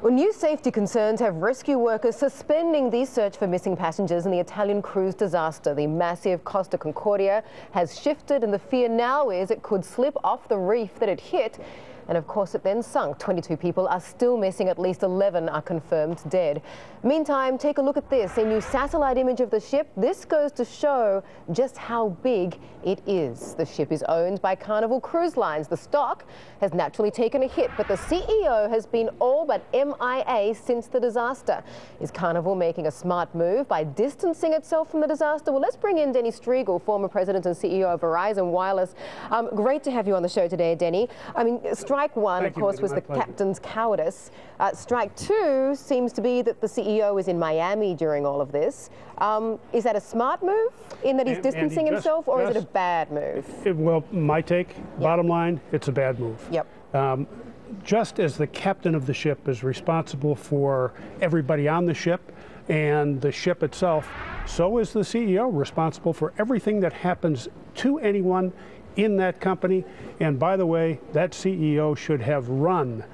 Well, new safety concerns have rescue workers suspending the search for missing passengers in the Italian cruise disaster. The massive Costa Concordia has shifted, and the fear now is it could slip off the reef that it hit. And of course, it then sunk. 22 people are still missing. At least 11 are confirmed dead. Meantime, take a look at this. A new satellite image of the ship. This goes to show just how big it is. The ship is owned by Carnival Cruise Lines. The stock has naturally taken a hit, but the CEO has been all but MIA since the disaster. Is Carnival making a smart move by distancing itself from the disaster? Well, let's bring in Denny Striegel, former president and CEO of Verizon Wireless. Great to have you on the show today, Denny. I mean, strike one, of course, was the captain's cowardice. Strike two seems to be that the CEO is in Miami during all of this. Is that a smart move in that he's distancing himself, or is it a bad move? Well, my take, bottom line, it's a bad move. Yep. Just as the captain of the ship is responsible for everybody on the ship and the ship itself, so is the CEO responsible for everything that happens to anyone in that company. And by the way, that CEO should have run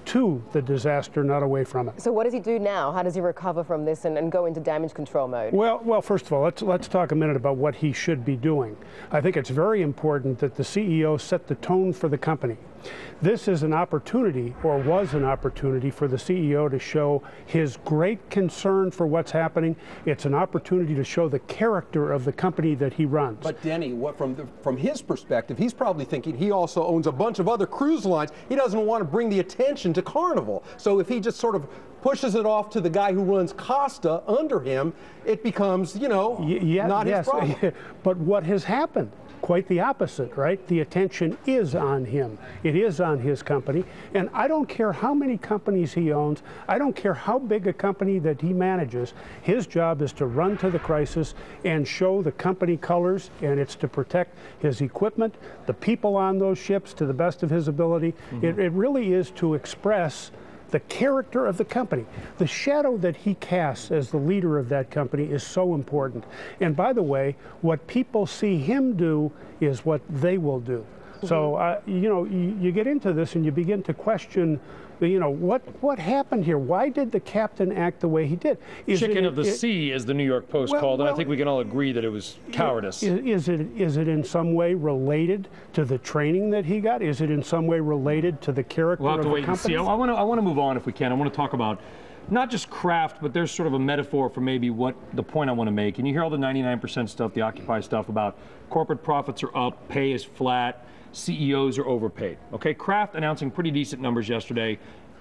to the disaster, not away from it. So what does he do now? How does he recover from this and go into damage control mode? Well, first of all, let's talk a minute about what he should be doing. I think it's very important that the CEO set the tone for the company. This is an opportunity, or was an opportunity, for the CEO to show his great concern for what's happening. It's an opportunity to show the character of the company that he runs. But Denny, from his perspective, he's probably thinking he also owns a bunch of other cruise lines. He doesn't want to bring the attention to Carnival. So if he just sort of pushes it off to the guy who runs Costa under him, it becomes, you know, not his problem. But what has happened? Quite the opposite, right? The attention is on him. It is on his company. And I don't care how many companies he owns. I don't care how big a company that he manages. His job is to run to the crisis and show the company colors, and it's to protect his equipment, the people on those ships to the best of his ability. It really is to express the character of the company. The shadow that he casts as the leader of that company is so important. And by the way, what people see him do is what they will do. So, you know, you get into this and you begin to question, you know, what happened here? Why did the captain act the way he did? Chicken of the sea, as the New York Post called it. I think we can all agree that it was cowardice. Is it in some way related to the training that he got? Is it in some way related to the character of the company? We'll have to wait and see. I want to move on if we can. I want to talk about not just craft, but there's sort of a metaphor for maybe what the point I want to make. And you hear all the 99% stuff, the Occupy stuff about corporate profits are up, pay is flat, CEOs are overpaid. Okay, Kraft announcing pretty decent numbers yesterday,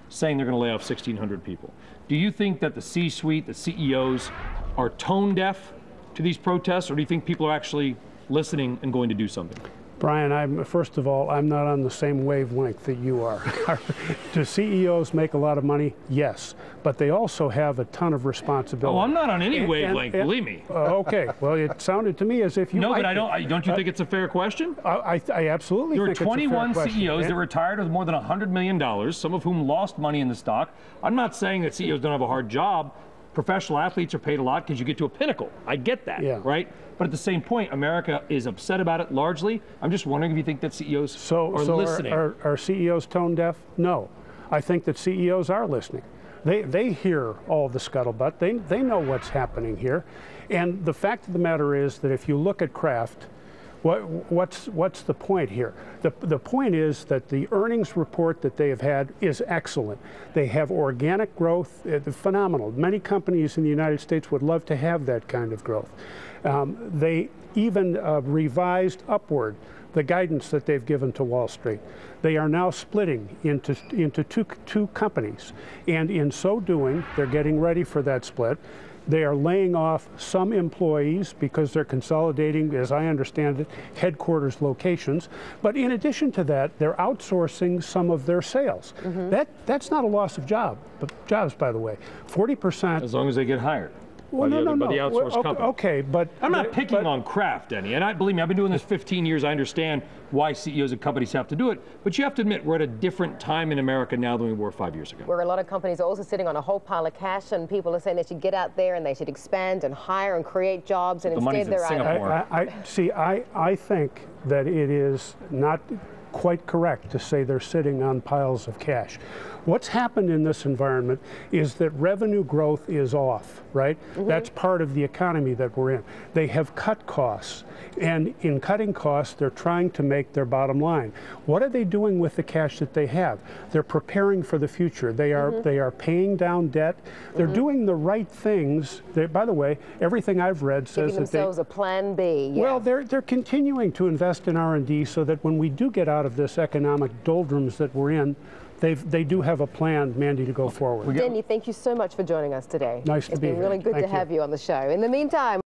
saying they're going to lay off 1,600 people. Do you think that the C-suite, the CEOs, are tone deaf to these protests, or do you think people are actually listening and going to do something? Brian, first of all, I'm not on the same wavelength that you are. Do CEOs make a lot of money? Yes, but they also have a ton of responsibility. Oh, I'm not on any wavelength, believe me. Okay, well, it sounded to me as if you No, might but don't you think it's a fair question? I absolutely think it's a fair question. There were 21 CEOs that retired with more than $100 million, some of whom lost money in the stock. I'm not saying that CEOs don't have a hard job. Professional athletes are paid a lot because you get to a pinnacle. I get that, right? But at the same point, America is upset about it largely. I'm just wondering if you think that CEOs are listening. Are CEOs tone deaf? No. I think that CEOs are listening. They hear all the scuttlebutt. They know what's happening here. And the fact of the matter is that if you look at Kraft, what's the point here? The point is that the earnings report that they have had is excellent. They have organic growth, phenomenal. Many companies in the United States would love to have that kind of growth. They even revised upward the guidance that they've given to Wall Street. They are now splitting into two companies, and in so doing, they're getting ready for that split. They are laying off some employees because they're consolidating, as I understand it, headquarters locations. But in addition to that, they're outsourcing some of their sales. That's not a loss of jobs, by the way. 40%. As long as they get hired. Well, by the outsourced company. Okay, but I'm not picking on Kraft, Denny, and believe me, I've been doing this 15 years. I understand why CEOs of companies have to do it, but you have to admit we're at a different time in America now than we were 5 years ago. Where a lot of companies are also sitting on a whole pile of cash, and people are saying they should get out there and they should expand and hire and create jobs, and instead they're Singapore. I think that it is not quite correct to say they're sitting on piles of cash. What's happened in this environment is that revenue growth is off, right? That's part of the economy that we're in. They have cut costs, and in cutting costs, they're trying to make their bottom line. What are they doing with the cash that they have? They're preparing for the future. They are paying down debt. They're doing the right things. By the way, everything I've read says Giving themselves a plan B. Yeah. Well, they're continuing to invest in R&D so that when we do get out of this economic doldrums that we're in, they do have a plan, Mandy, to go forward. Denny, thank you so much for joining us today. Nice to be here. It's been really good to have you on the show. In the meantime,